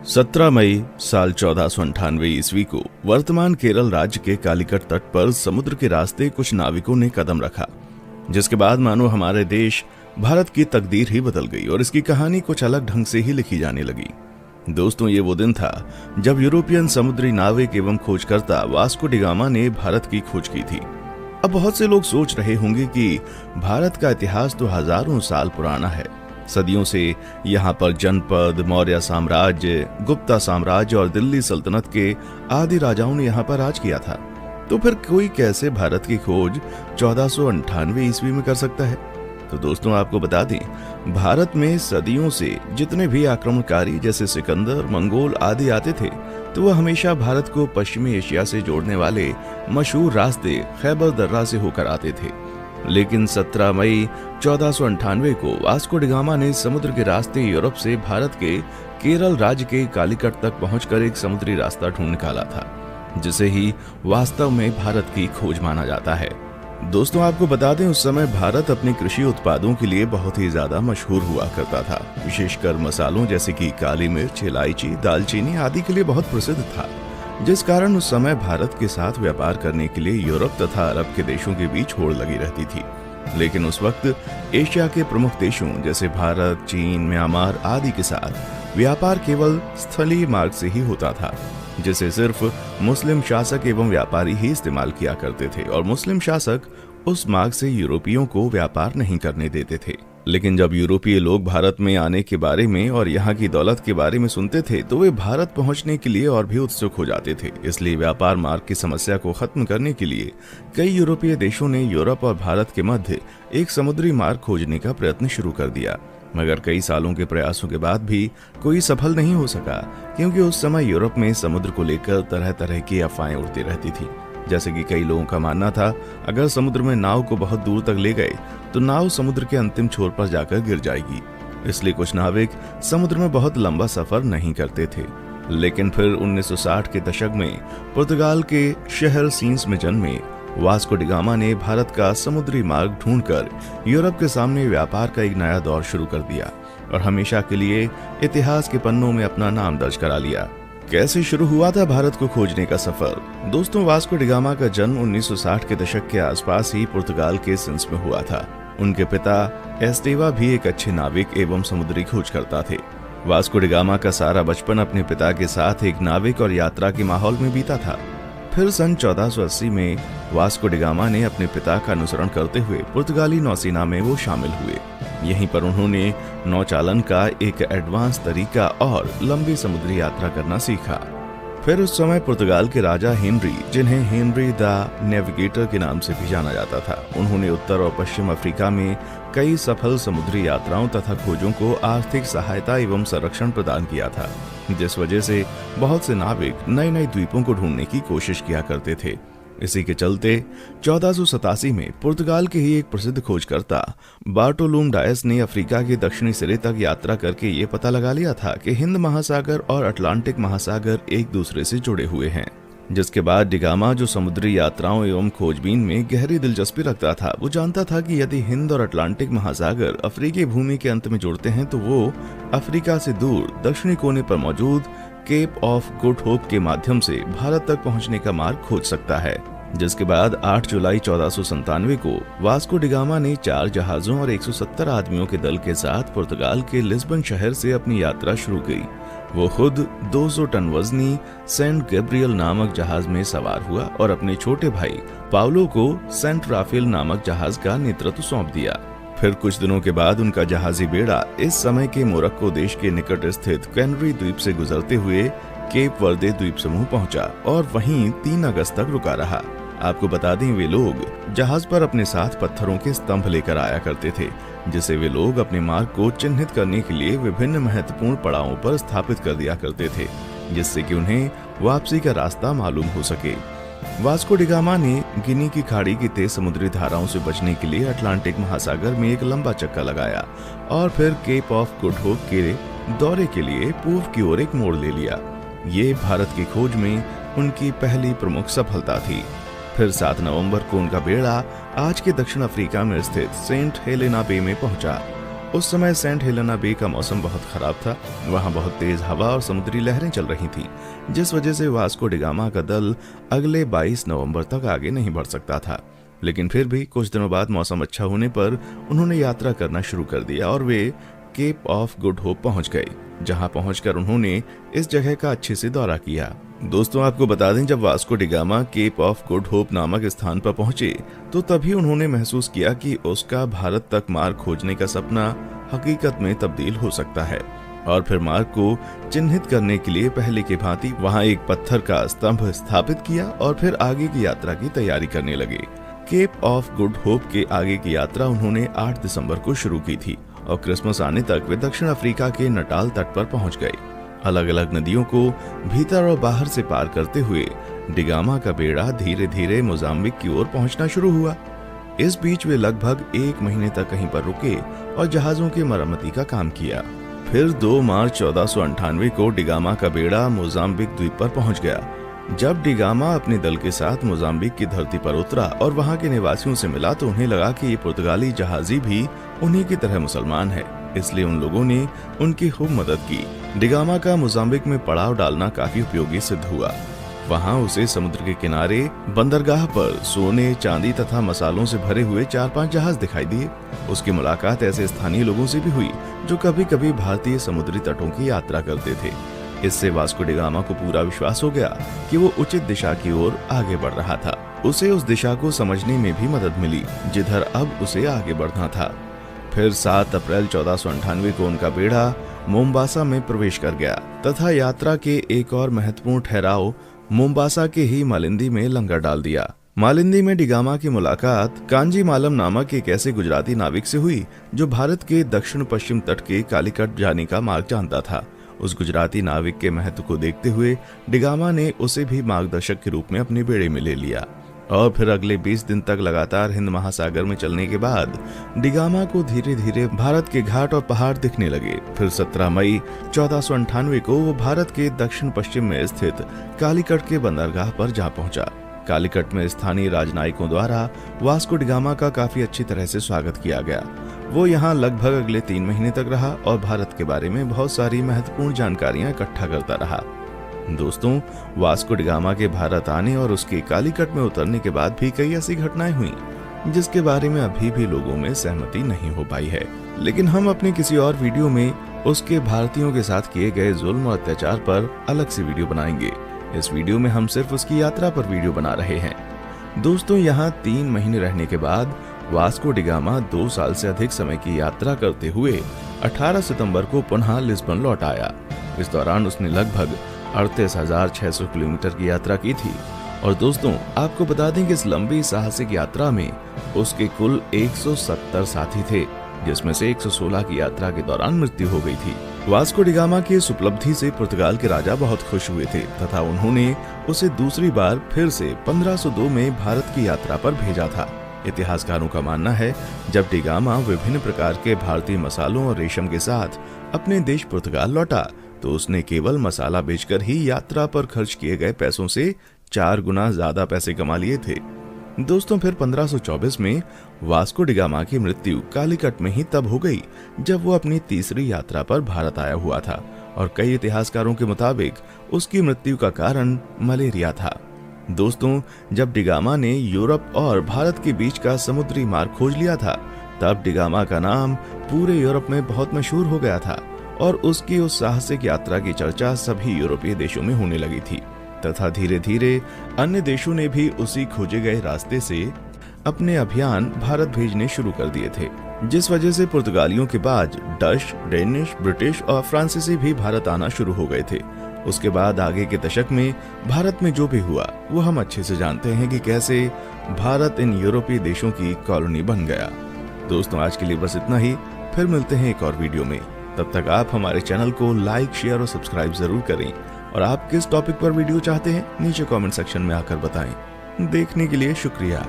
17 मई साल 1498 ईस्वी को वर्तमान केरल राज्य के कालीकट तट पर समुद्र के रास्ते कुछ नाविकों ने कदम रखा, जिसके बाद मानो हमारे देश भारत की तकदीर ही बदल गई और इसकी कहानी कुछ अलग ढंग से ही लिखी जाने लगी। दोस्तों, ये वो दिन था जब यूरोपियन समुद्री नाविक एवं खोजकर्ता वास्को डी गामा ने भारत की खोज की थी। अब बहुत से लोग सोच रहे होंगे कि भारत का इतिहास तो हजारों साल पुराना है। सदियों से यहाँ पर जनपद, मौर्य साम्राज्य, गुप्ता साम्राज्य और दिल्ली सल्तनत के आदि राजाओं ने यहाँ पर राज किया था। तो फिर कोई कैसे भारत की खोज 1498 ईस्वी में कर सकता है? तो दोस्तों, आपको बता दें, भारत में सदियों से जितने भी आक्रमणकारी जैसे सिकंदर, मंगोल आदि आते थे, तो वह हमेशा भारत को पश्चिमी एशिया से जोड़ने वाले मशहूर रास्ते खैबर दर्रा से होकर आते थे। लेकिन 17 मई 1498 को वास्को डी गामा ने समुद्र के रास्ते यूरोप से भारत के केरल राज्य के कालीकट तक पहुंचकर एक समुद्री रास्ता ढूंढ निकाला था, जिसे ही वास्तव में भारत की खोज माना जाता है। दोस्तों, आपको बता दें, उस समय भारत अपने कृषि उत्पादों के लिए बहुत ही ज्यादा मशहूर हुआ करता था। विशेषकर मसालों जैसे कि काली मिर्च, इलायची, दालचीनी आदि के लिए बहुत प्रसिद्ध था, जिस कारण उस समय भारत के साथ व्यापार करने के लिए यूरोप तथा अरब के देशों के बीच होड़ लगी रहती थी। लेकिन उस वक्त एशिया के प्रमुख देशों जैसे भारत, चीन, म्यांमार आदि के साथ व्यापार केवल स्थलीय मार्ग से ही होता था, जिसे सिर्फ मुस्लिम शासक एवं व्यापारी ही इस्तेमाल किया करते थे और मुस्लिम शासक उस मार्ग से यूरोपियों को व्यापार नहीं करने देते थे। लेकिन जब यूरोपीय लोग भारत में आने के बारे में और यहाँ की दौलत के बारे में सुनते थे, तो वे भारत पहुँचने के लिए और भी उत्सुक हो जाते थे। इसलिए व्यापार मार्ग की समस्या को खत्म करने के लिए कई यूरोपीय देशों ने यूरोप और भारत के मध्य एक समुद्री मार्ग खोजने का प्रयत्न शुरू कर दिया। मगर कई सालों के प्रयासों के बाद भी कोई सफल नहीं हो सका, क्योंकि उस समय यूरोप में समुद्र को लेकर तरह तरह की अफवाहें उड़ती रहती थी। जैसे कि कई लोगों का मानना था, अगर समुद्र में नाव को बहुत दूर तक ले गए तो नाव समुद्र के अंतिम छोर पर जाकर गिर जाएगी। इसलिए कुछ नाविक समुद्र में बहुत लंबा सफर नहीं करते थे। लेकिन फिर 1960 के दशक में पुर्तगाल के शहर सीन्स में जन्मे वास्को डी गामा ने भारत का समुद्री मार्ग ढूंढकर यूरोप के सामने व्यापार का एक नया दौर शुरू कर दिया और हमेशा के लिए इतिहास के पन्नों में अपना नाम दर्ज करा लिया। कैसे शुरू हुआ था भारत को खोजने का सफर? दोस्तों, वास्को डी गामा का जन्म 1960 के दशक के आसपास ही पुर्तगाल के सिंस में हुआ था। उनके पिता एस्टेवा भी एक अच्छे नाविक एवं समुद्री खोजकर्ता थे। वास्को डी गामा का सारा बचपन अपने पिता के साथ एक नाविक और यात्रा के माहौल में बीता था। फिर सन 1480 में वास्को डी गामा ने अपने पिता का अनुसरण करते हुए पुर्तगाली नौसेना में वो शामिल हुए। यहीं पर उन्होंने नौचालन का एक एडवांस तरीका और लंबी समुद्री यात्रा करना सीखा। फिर उस समय पुर्तगाल के राजा हेनरी, जिन्हें हेनरी द नेविगेटर के नाम से भी जाना जाता था, उन्होंने उत्तर और पश्चिम अफ्रीका में कई सफल समुद्री यात्राओं तथा खोजों को आर्थिक सहायता एवं संरक्षण प्रदान किया था, जिस वजह से बहुत से नाविक नए नए द्वीपों को ढूंढने की कोशिश किया करते थे। इसी के चलते 1487 में पुर्तगाल के ही एक प्रसिद्ध खोजकर्ता बार्टोलुम डायस ने अफ्रीका के दक्षिणी सिरे तक यात्रा करके ये पता लगा लिया था कि हिंद महासागर और अटलांटिक महासागर एक दूसरे से जुड़े हुए हैं। जिसके बाद डी गामा, जो समुद्री यात्राओं एवं खोजबीन में गहरी दिलचस्पी रखता था, वो जानता था कि यदि हिंद और अटलांटिक महासागर अफ्रीकी भूमि के अंत में जुड़ते हैं तो वो अफ्रीका से दूर दक्षिणी कोने पर मौजूद केप ऑफ गुड होप के माध्यम से भारत तक पहुंचने का मार्ग खोज सकता है। जिसके बाद 8 जुलाई 1497 को वास्को डी गामा ने 4 जहाजों और 170 आदमियों के दल के साथ पुर्तगाल के लिस्बन शहर से अपनी यात्रा शुरू की। वो खुद 200 टन वजनी सेंट गैब्रियल नामक जहाज में सवार हुआ और अपने छोटे भाई पाउलो को सेंट राफेल नामक जहाज का नेतृत्व सौंप दिया। फिर कुछ दिनों के बाद उनका जहाजी बेड़ा इस समय के मोरक्को देश के निकट स्थित कैनरी द्वीप से गुजरते हुए केप वर्दे द्वीप समूह पहुंचा और वहीं 3 अगस्त तक रुका रहा। आपको बता दें, वे लोग जहाज पर अपने साथ पत्थरों के स्तंभ लेकर आया करते थे, जिसे वे लोग अपने मार्ग को चिन्हित करने के लिए विभिन्न महत्वपूर्ण पड़ावों पर स्थापित कर दिया करते थे, जिससे कि उन्हें वापसी का रास्ता मालूम हो सके। वास्को डी गामा ने गिनी की खाड़ी की तेज समुद्री धाराओं से बचने के लिए अटलांटिक महासागर में एक लंबा चक्का लगाया और फिर केप ऑफ गुड होप के दौरे के लिए पूर्व की ओर एक मोड़ ले लिया। ये भारत की खोज में उनकी पहली प्रमुख सफलता थी। फिर 7 नवंबर को उनका बेड़ा आज के दक्षिण अफ्रीका में स्थित सेंट हेलेना बे में पहुंचा उस समय सेंट हेलेना बे का मौसम बहुत खराब था। वहां बहुत तेज हवा और समुद्री लहरें चल रही थी, जिस वजह से वास्को डी गामा का दल अगले 22 नवंबर तक आगे नहीं बढ़ सकता था। लेकिन फिर भी कुछ दिनों बाद मौसम अच्छा होने पर उन्होंने यात्रा करना शुरू कर दिया और वे केप ऑफ गुड होप पहुंच गए, जहां पहुंचकर उन्होंने इस जगह का अच्छे से दौरा किया। दोस्तों, आपको बता दें, जब Vasco da Gama Cape of Good Hope नामक स्थान पर पहुंचे तो तभी उन्होंने महसूस किया कि उसका भारत तक मार्ग खोजने का सपना हकीकत में तब्दील हो सकता है। और फिर मार्ग को चिन्हित करने के लिए पहले की भांति वहां एक पत्थर का स्तंभ स्थापित किया और फिर आगे की यात्रा की तैयारी करने लगे। केप ऑफ गुड होप के आगे की यात्रा उन्होंने 8 दिसंबर को शुरू की थी और क्रिसमस आने तक वे दक्षिण अफ्रीका के नटाल तट पर पहुंच गए। अलग अलग नदियों को भीतर और बाहर से पार करते हुए डी गामा का बेड़ा धीरे धीरे मोजाम्बिक की ओर पहुंचना शुरू हुआ। इस बीच वे लगभग 1 महीने तक कहीं पर रुके और जहाजों की मरम्मती का काम किया। फिर 2 मार्च 1498 को डी गामा का बेड़ा मोजाम्बिक द्वीप पर पहुंच गया। जब डी गामा अपने दल के साथ मोजाम्बिक की धरती पर उतरा और वहां के निवासियों से मिला तो उन्हें लगा कि ये पुर्तगाली जहाजी भी उन्हीं की तरह मुसलमान है, इसलिए उन लोगों ने उनकी खूब मदद की। डी गामा का मोजाम्बिक में पड़ाव डालना काफी उपयोगी सिद्ध हुआ। वहां उसे समुद्र के किनारे बंदरगाह पर सोने, चांदी तथा मसालों से भरे हुए 4-5 जहाज दिखाई दिए। उसकी मुलाकात ऐसे स्थानीय लोगों से भी हुई जो कभी कभी भारतीय समुद्री तटों की यात्रा करते थे। इससे वास्को डी गामा को पूरा विश्वास हो गया कि वो उचित दिशा की ओर आगे बढ़ रहा था। उसे उस दिशा को समझने में भी मदद मिली जिधर अब उसे आगे बढ़ना था। फिर 7 अप्रैल 1498 को उनका बेड़ा मोम्बासा में प्रवेश कर गया तथा यात्रा के एक और महत्वपूर्ण ठहराव मोम्बासा के ही मालिंदी में लंगर डाल दिया। मालिंदी में डी गामा की मुलाकात कांजी मालम नामक एक ऐसे गुजराती नाविक से हुई जो भारत के दक्षिण पश्चिम तट के कालीकट जाने का मार्ग जानता था। उस गुजराती नाविक के महत्व को देखते हुए डी गामा ने उसे भी मार्गदर्शक के रूप में अपने बेड़े में ले लिया और फिर अगले 20 दिन तक लगातार हिंद महासागर में चलने के बाद डी गामा को धीरे धीरे भारत के घाट और पहाड़ दिखने लगे। फिर 17 मई 1498 को वो भारत के दक्षिण पश्चिम में स्थित कालीकट के बंदरगाह पर जा पहुंचा। कालीकट में स्थानीय राजनयिकों द्वारा वास्को डी गामा का काफी अच्छी तरह से स्वागत किया गया। वो यहाँ लगभग अगले 3 महीने तक रहा और भारत के बारे में बहुत सारी महत्वपूर्ण जानकारियां इकट्ठा करता रहा। दोस्तों, वास्को डी गामा के भारत आने और उसके कालीकट में उतरने के बाद भी कई ऐसी घटनाएं हुई जिसके बारे में अभी भी लोगों में सहमति नहीं हो पाई है, लेकिन हम अपने किसी और वीडियो में उसके भारतीयों के साथ किए गए जुल्म और अत्याचार पर अलग से वीडियो बनाएंगे। इस वीडियो में हम सिर्फ उसकी यात्रा पर वीडियो बना रहे हैं। दोस्तों, यहाँ 3 महीने रहने के बाद वास्को डी गामा 2 साल से अधिक समय की यात्रा करते हुए 18 सितंबर को पुनः लिस्बन लौट आया। इस दौरान उसने लगभग 38,600 किलोमीटर की यात्रा की थी। और दोस्तों, आपको बता दें कि इस लंबी साहसिक यात्रा में उसके कुल 170 साथी थे, जिसमें से 116 की यात्रा के दौरान मृत्यु हो गई थी। वास्को डी गामा की इस उपलब्धि से पुर्तगाल के राजा बहुत खुश हुए थे तथा उन्होंने उसे दूसरी बार फिर से 1502 में भारत की यात्रा पर भेजा था। इतिहासकारों का मानना है जब डी गामा विभिन्न प्रकार के भारतीय मसालों और रेशम के साथ अपने देश पुर्तगाल लौटा तो उसने केवल मसाला बेचकर ही यात्रा पर खर्च किए गए पैसों से 4 गुना ज्यादा पैसे कमा लिए थे। दोस्तों, फिर 1524 में वास्को डी गामा की मृत्यु कालीकट में ही तब हो गई जब वो अपनी तीसरी यात्रा पर भारत आया हुआ था और कई इतिहासकारों के मुताबिक उसकी मृत्यु का कारण मलेरिया था। दोस्तों, जब डी गामा ने यूरोप और भारत के बीच का समुद्री मार्ग खोज लिया था तब डी गामा का नाम पूरे यूरोप में बहुत मशहूर हो गया था और उसकी उस साहसिक यात्रा की चर्चा सभी यूरोपीय देशों में होने लगी थी तथा धीरे धीरे अन्य देशों ने भी उसी खोजे गए रास्ते से अपने अभियान भारत भेजने शुरू कर दिए थे, जिस वजह से पुर्तगालियों के बाद डच, डेनिश, ब्रिटिश और फ्रांसीसी भी भारत आना शुरू हो गए थे। उसके बाद आगे के दशक में भारत में जो भी हुआ वो हम अच्छे से जानते हैं कि कैसे भारत इन यूरोपीय देशों की कॉलोनी बन गया। दोस्तों, आज के लिए बस इतना ही। फिर मिलते हैं एक और वीडियो में। तब तक आप हमारे चैनल को लाइक, शेयर और सब्सक्राइब जरूर करें और आप किस टॉपिक पर वीडियो चाहते हैं नीचे कमेंट सेक्शन में आकर बताएं। देखने के लिए शुक्रिया।